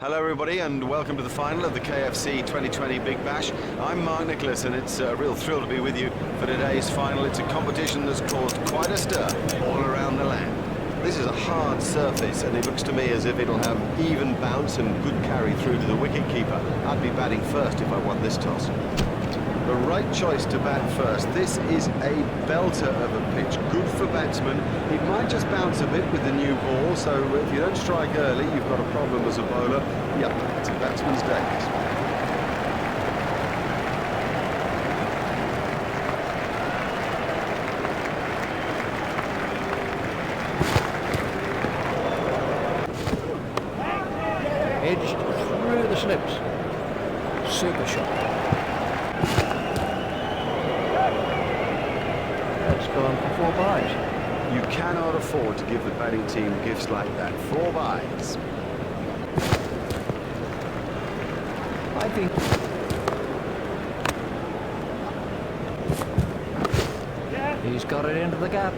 Hello everybody and welcome to the final of the KFC 2020 Big Bash. I'm Mark Nicholas and it's a real thrill to be with you for today's final. It's a competition that's caused quite a stir all around the land. This is a hard surface and it looks to me as if it'll have even bounce and good carry through to the wicket-keeper. I'd be batting first if I won this toss. The right choice to bat first. This is a belter of a pitch, good for batsmen. It might just bounce a bit with the new ball, so if you don't strike early, you've got a problem as a bowler. Yep, it's a batsman's day. Edged through the slips. Super shot. That's gone for 4 byes. You cannot afford to give the batting team gifts like that. 4 byes. I think he's got it into the gap.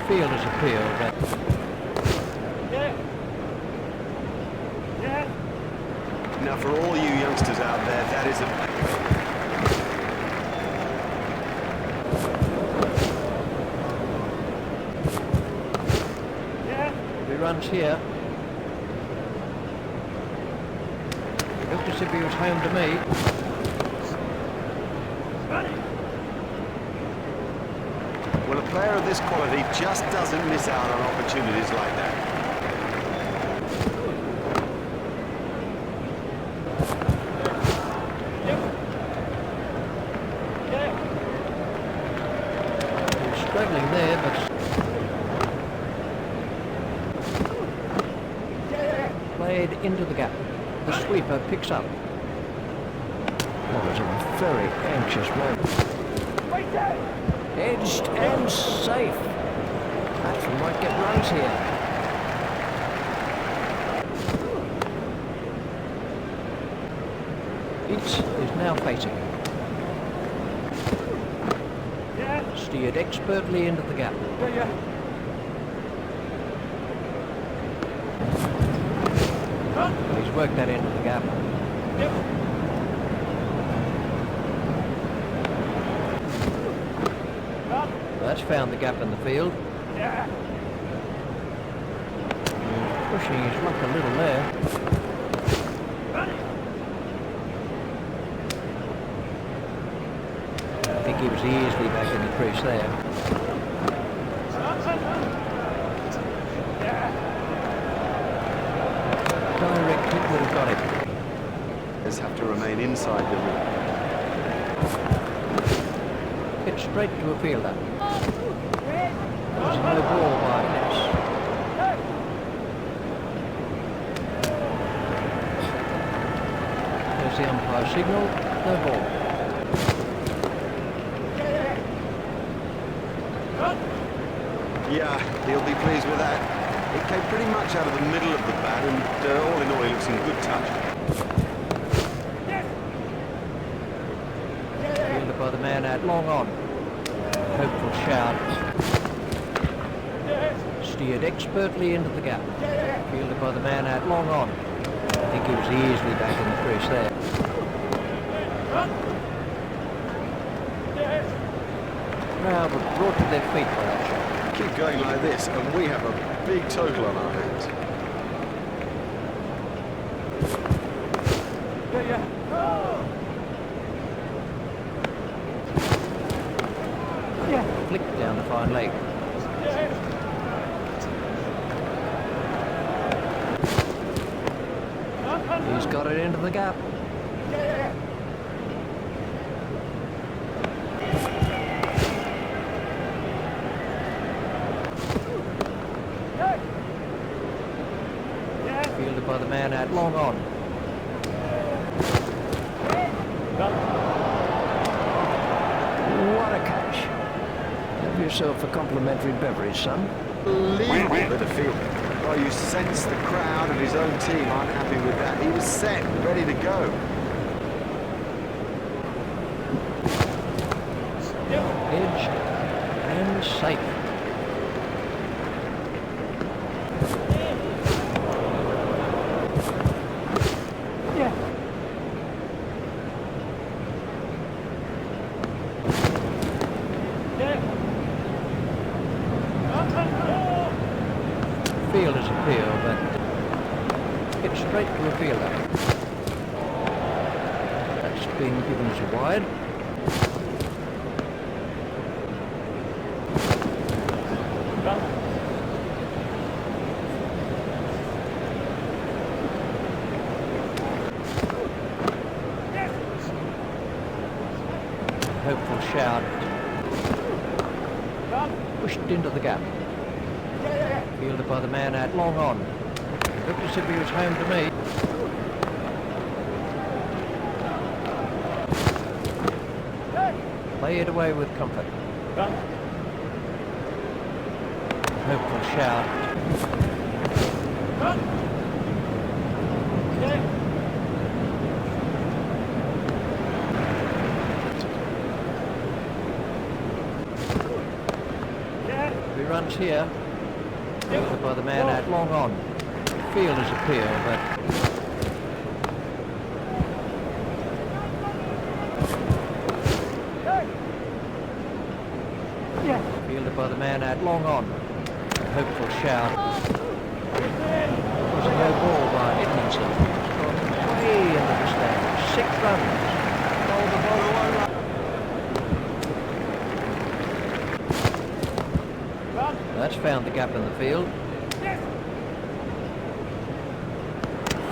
Fielder's appeal, but now for all you youngsters out there, that is a... he runs here. Looked as if he was home to me. Well, a player of this quality just doesn't miss out on opportunities like that. He's struggling there, but played into the gap. The sweeper picks up. That was a very anxious moment. Edged and safe. Batsman might get runs here. Eats is now facing him. Steered expertly into the gap. He's worked that into the gap. That's found the gap in the field. Pushing his luck a little there. I think he was easily back in the crease there. Direct hit would have got him. Just have to remain inside the ring. Hit straight to a fielder. There's no ball by Innings. There's the umpire signal, no ball. Yeah, he'll be pleased with that. It came pretty much out of the middle of the bat and all in all he looks in good touch. Fielded by the man out long on. Hopeful shout. Steered expertly into the gap. Fielded by the man out long on. I think he was easily back in the crease there. Crowd were brought to their feet by that shot. Keep going like this and we have a big total on our hands. Flicked down the fine leg. He's got it into the gap. Fielded by the man out long on. What a catch. Have yourself a complimentary beverage, son. Unbelievable bit of fielding. Oh, you sense the crowd and his own team aren't happy with that. He was set, ready to go. and safe. Fielder's appeal, but hit straight to a fielder. That's being given as a wide. Hopeful shout. Pushed into the gap. Fielded by the man out long on. Looked as if he was home to me. Play it away with comfort. Hopeful shout. He runs here. Fielded by the man out long on. Fielder's appeal, but fielded by the man out long on. Hopeful shout. It was a no ball by Innings. Way into the stands. 6 runs. Hold the ball. That's found the gap in the field.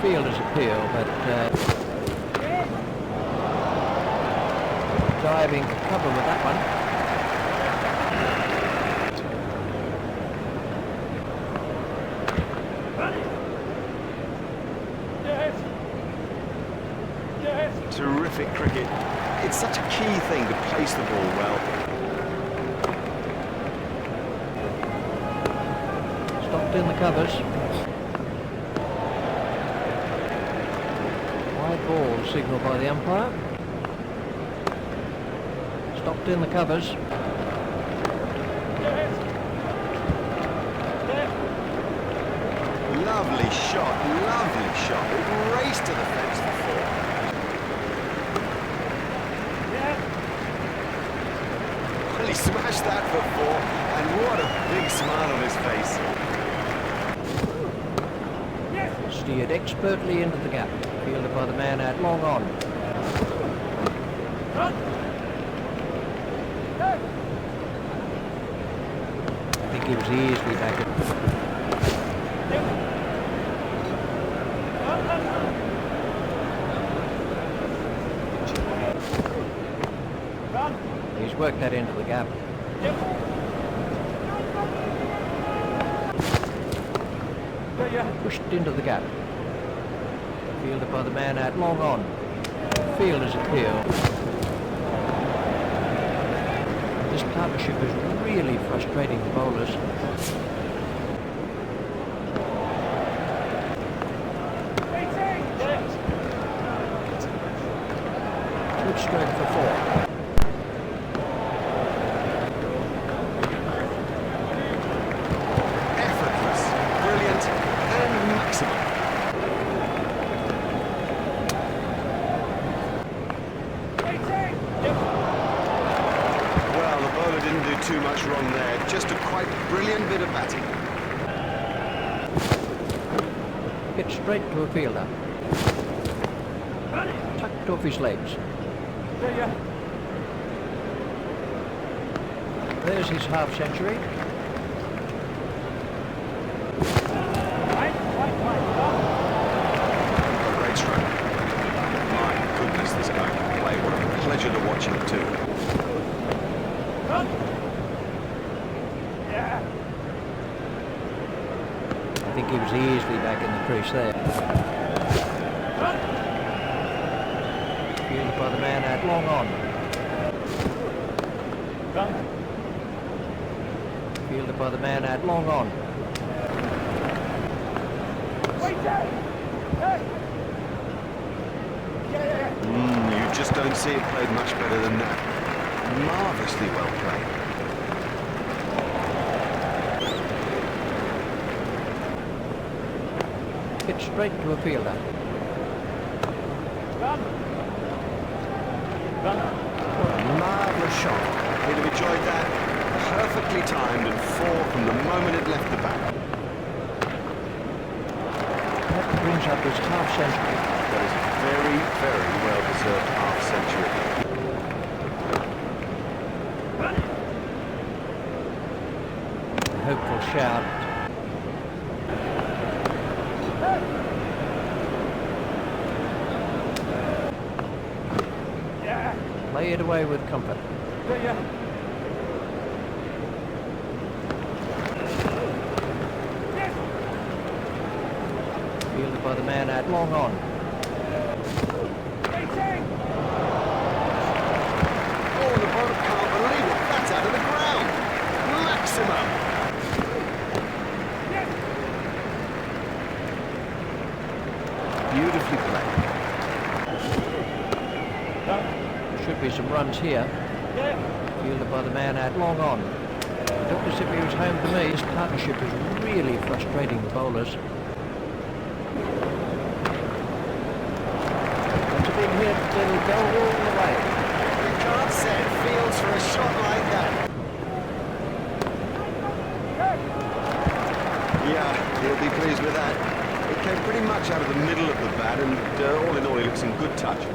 Fielder's appeal, but diving for cover with that one. Terrific cricket. It's such a key thing to place the ball well. Stopped in the covers. Wide ball signalled by the umpire. Stopped in the covers. Lovely shot, lovely shot. It raced to the fence for 4. Well, he smashed that for 4, and what a big smile on his face. Steered expertly into the gap. Fielded by the man out long on. I think he was easily back in. He's worked that into the gap. Pushed into the gap. Fielded by the man out long on. Fielder's appeal. This partnership is really frustrating the bowlers. Good stroke for 4. Too much wrong there, just a quite brilliant bit of batting. Hit straight to a fielder. Tucked off his legs. There's his half century. Great stroke. My goodness, this guy can play. What a pleasure to watch him too. I think he was easily back in the crease there. Fielded by the man out long on. Fielded by the man out long on. You just don't see it played much better than that. Marvellously well played. straight to a fielder. Marvellous shot. He'd have enjoyed that. Perfectly timed and four from the moment it left the bat. That brings up his half-century. That is a very, very well-deserved half-century. Hopeful shout. Play it away with comfort. Fielded by the man at long on. Oh, the bowler can't believe it. That's out of the ground. Maximum. Beautifully played. Should be some runs here. Fielded by the man at long on. It looked as if he was home to me. This partnership is really frustrating the bowlers. That's a big hit. It'll go all the way. You can't set fields for a shot like that. Yeah, he'll be pleased with that. It came pretty much out of the middle of the bat, and all in all, he looks in good touch.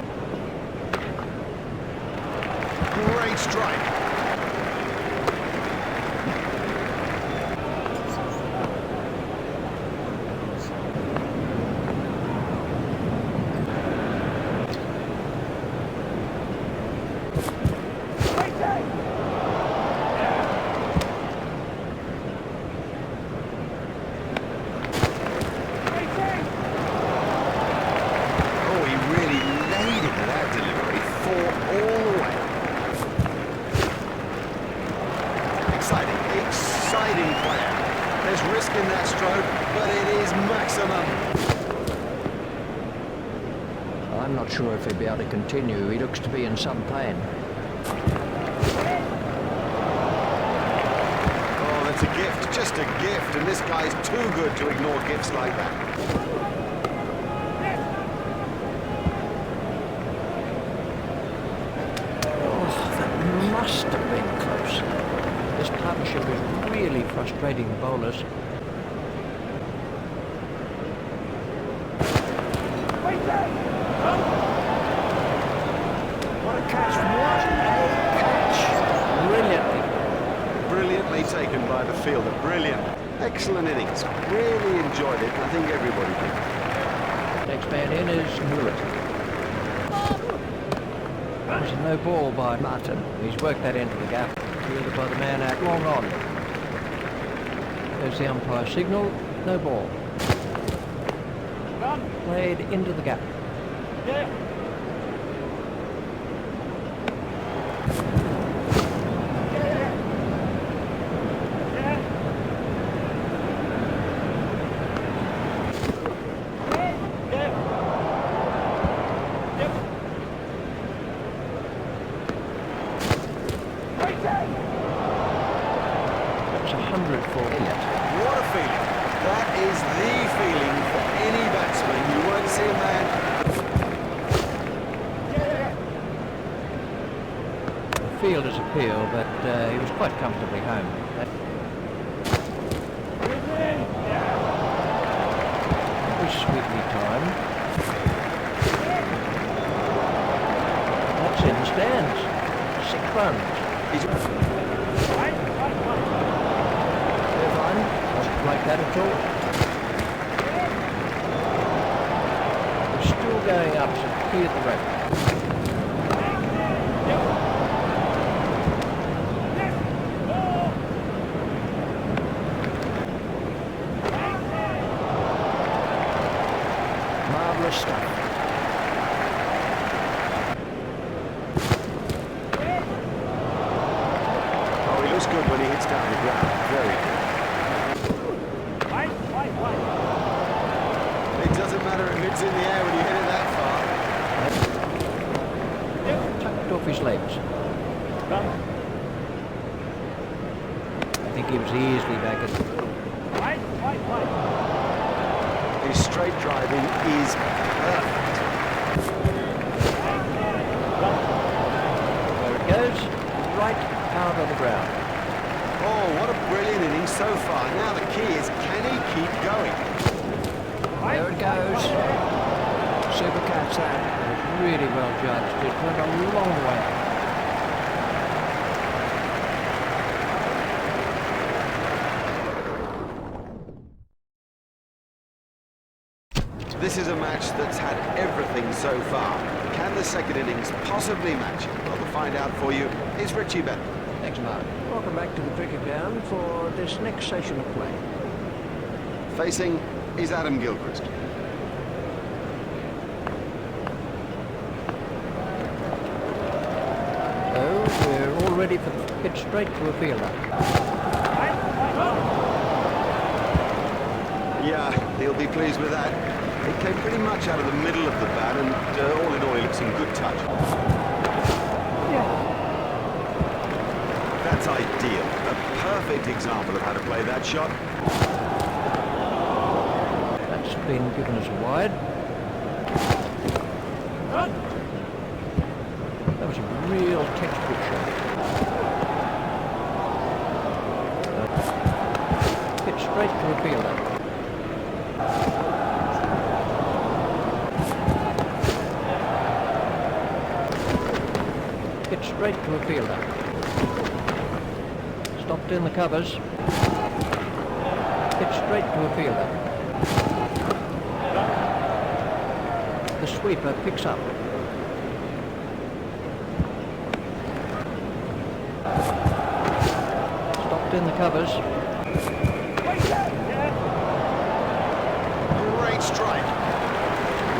Great strike. Oh, he really laid into that delivery. Four all the way. Exciting player. There's risk in that stroke, but it is maximum. I'm not sure if he'll be able to continue. He looks to be in some pain. Oh, that's a gift, just a gift, and this guy's too good to ignore gifts like that. Oh, that must have been close. This partnership is really frustrating the bowlers. What a catch! What a catch! Brilliantly. Brilliantly taken by the fielder, brilliant. Excellent innings, really enjoyed it, I think everybody did. Next man in is Lewis. That was a no ball by Martin. He's worked that into the gap. Fielded by the man at long on. There's the umpire signal. No ball. Played into the gap. That's 100 for hit. What a feeling. That is the feeling for any batsman. You won't see a man. The fielder's appeal, but he was quite comfortably home. That was sweetly timed. That's in the stands. 6 runs. They're fine. Wasn't like that at all. We're still going up, so clear the road. Marvellous stuff. Oh, he looks good when he hits down the ground. Very good. It doesn't matter if it's in the air when you hit it that far. Tucked off his legs. I think he was easily back at... He His straight driving is perfect. There it goes, right out of the ground. Oh, what a brilliant inning so far. Now the key is, can he keep going? There it goes. Super catch that. It was really well judged. It went a long way. This is a match that's had everything so far. Can the second innings possibly match it? Well, to find out for you is Richie Bennett. Thanks, Mark. Welcome back to the cricket ground for this next session of play. Facing is Adam Gilchrist. Oh, we're all ready for the pitch straight to a fielder. Yeah, he'll be pleased with that. It came pretty much out of the middle of the bat, and all in all, he looks in good touch. That's ideal. A perfect example of how to play that shot. That's been given us a wide. That was a real textbook shot. Pitch straight to a fielder. Pitch straight to a fielder. Stopped in the covers. Pitch straight to a fielder. The sweeper picks up. Stopped in the covers. Great strike.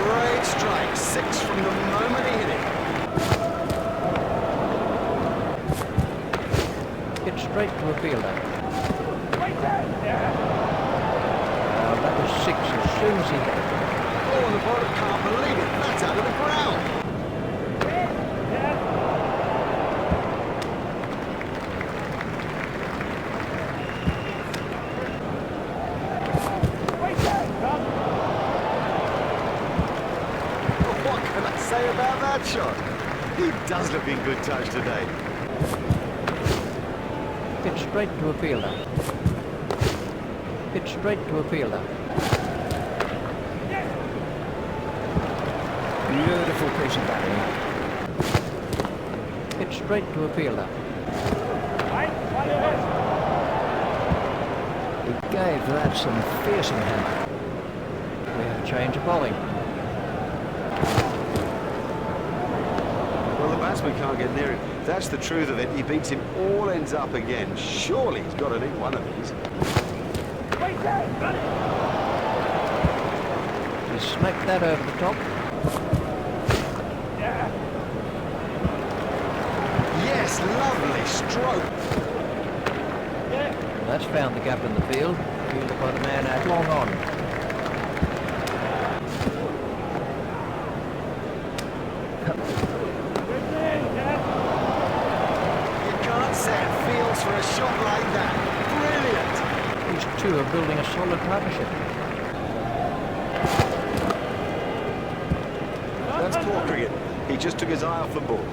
Great strike. 6 from the moment he hit it. Pitch straight to a fielder. That was 6 as soon as he hit it. Oh, the bowler can't believe it. That's out of the ground. What can I say about that shot? He does look in good touch today. Pitch straight to a fielder. Pitch straight to a fielder. Beautiful piece of batting. Pitch straight to a fielder. He gave that some fearsome hammer. We have a change of bowling. Well, the batsman can't get near it. That's the truth of it. He beats him all ends up again. Surely he's got to nick one of these. He smacked that over the top. Yes, lovely stroke. That's found the gap in the field. Fielded by the man out long on. You can't set fields for a shot like that. Brilliant. These two are building a solid partnership. That's poor cricket. He just took his eye off the ball.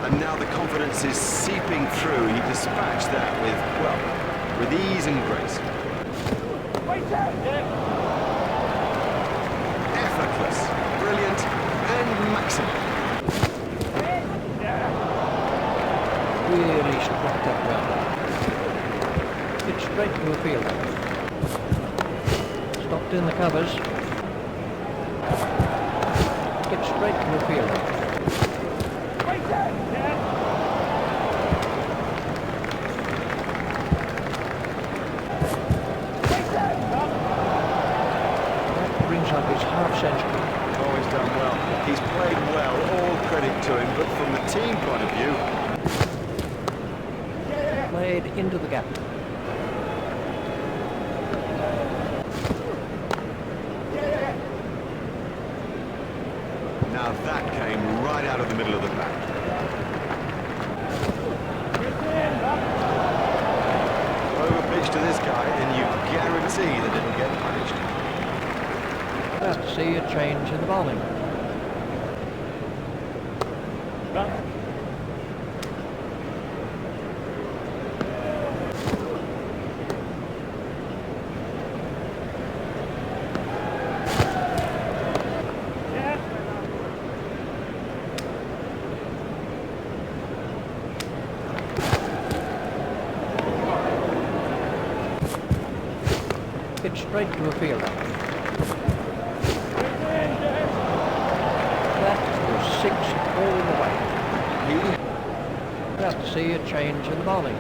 And now the confidence is seeping through. He dispatched that with, well, with ease and grace. Effortless, brilliant, and maximum. Really struck that well. Pitch straight to a fielder. Stopped in the covers. Pitch straight to a fielder. That brings up his half century. Oh, he's done well. He's played well, all credit to him, but from the team point of view, Played into the gap. now that came right out of the middle of the bat. Over pitch to this guy, and you guarantee that it'll get punished. About to see a change in the bowling. Pitch straight to a fielder. That was 6 all the way. About to see a change in the bowling.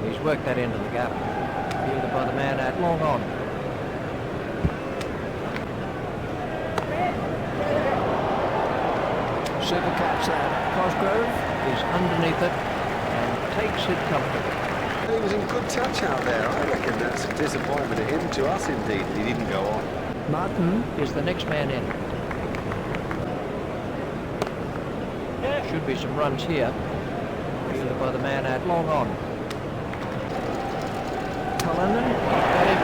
He's worked that into the gap. Fielded by the man at long on. Super catch that. Cosgrove is underneath it and takes it comfortably. He was in good touch out there. I reckon that's a disappointment to him, to us indeed. He didn't go on. Martin is the next man in. Should be some runs here. Fielded by the man at long on. Cullinan, got him.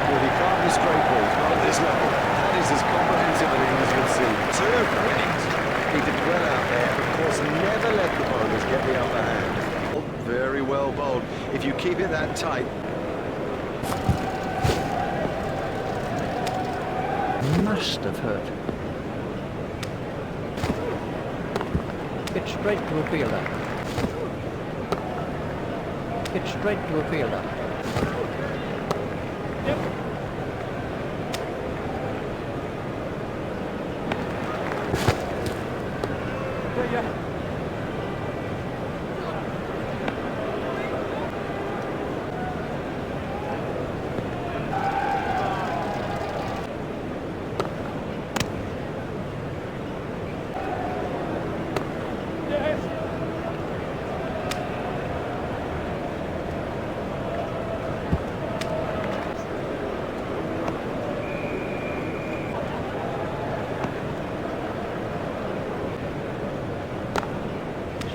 Well, he can't be straight balls, not at this level. That is as comprehensive an inning as you'll see. 2 innings. He did well out there. Of course, never let the bowlers get the upper hand. Very well bowled. If you keep it that tight. Must have hurt. Pitch straight to a fielder. Pitch straight to a fielder.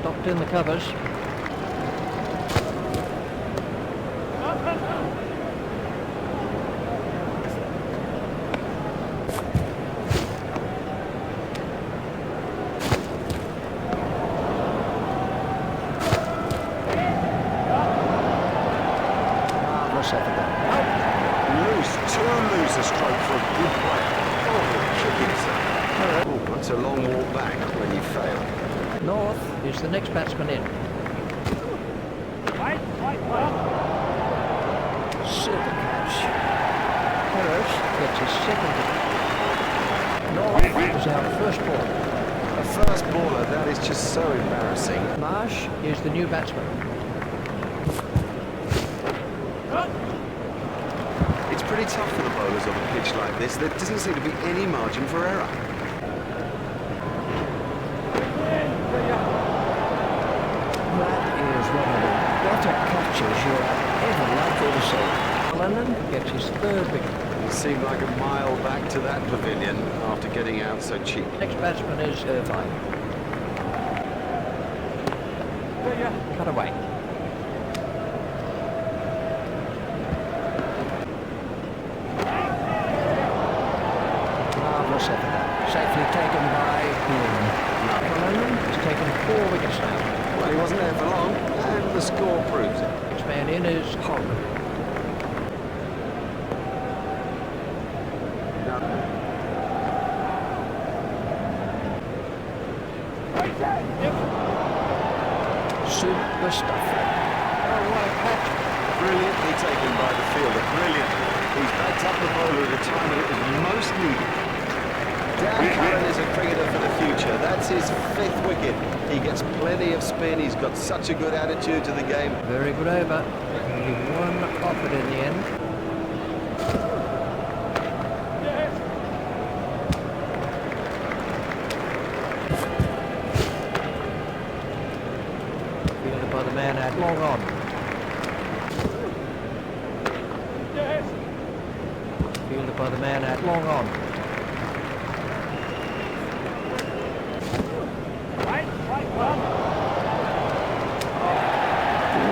Stopped in the covers. Marvellous effort there. Loose, too loose a stroke for a good player. Oh, kick himself. Oh, that's a long walk back when you fail. North is the next batsman in. Super catch. Harris gets his second. North is our first ball. A first baller, that is just so embarrassing. Marsh is the new batsman. It's pretty tough for the bowlers on a pitch like this. There doesn't seem to be any margin for error. That is one of the better catches you're ever likely to see. Cullinan gets his third wicket. It seemed like a mile back to that pavilion after getting out so cheap. Next batsman is Irvine. Cut away. Marvellous effort. Safely taken by Hume. Cullinan has taken 4 wickets now. Well, he wasn't there for long, and the score proves it. Next man in is Holman. Super stuff. Oh, what a catch. Brilliantly taken by the fielder, brilliantly. He's backed up the bowler at a time when it was most needed. Dan Cullen is a cricketer for the future. That's his 5th wicket. He gets plenty of spin. He's got such a good attitude to the game. Very good over. Only 1 off it in the end. Fielded by the the man at long on. Fielded by the man at long on.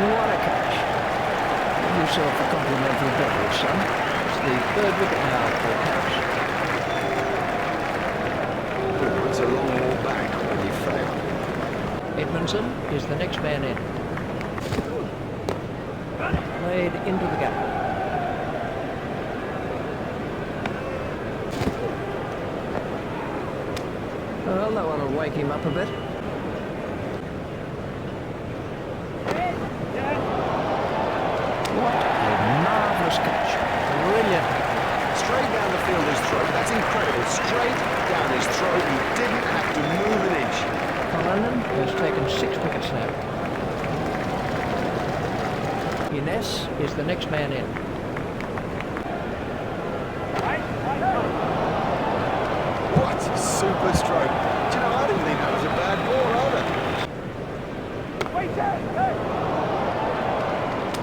What a catch. Give yourself a complimentary beverage, son. It's the third wicket now for catch. It's a long walk back when you fail. Edmondson is the next man in. Played into the gap. Well, that one will wake him up a bit. What a marvellous catch. Brilliant. Straight down the fielder's throat. That's incredible. Straight down his throat. He didn't have to move an inch. London has taken 6 wickets now. Innes is the next man in. What a super stroke. Do you know, I didn't think that was a bad ball either.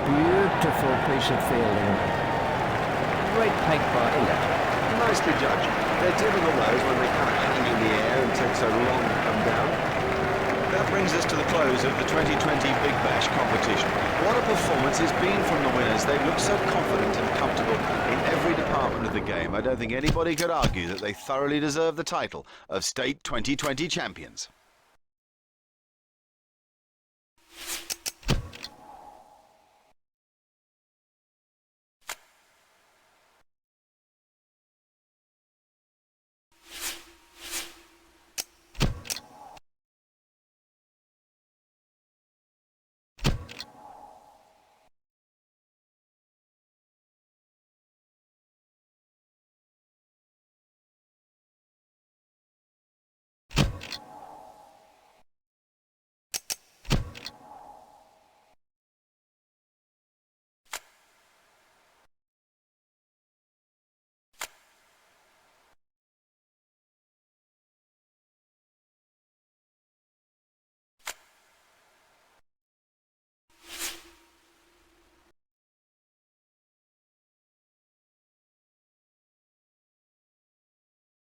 Beautiful piece of fielding. Great take by Elliott. Nicely judged. They're difficult those when they kind of hang in the air and take so long to come down. That brings us to the close of the 2020 Big Bash competition. What a performance it's been from the winners. They've looked so confident and comfortable in every department of the game. I don't think anybody could argue that they thoroughly deserve the title of State 2020 champions.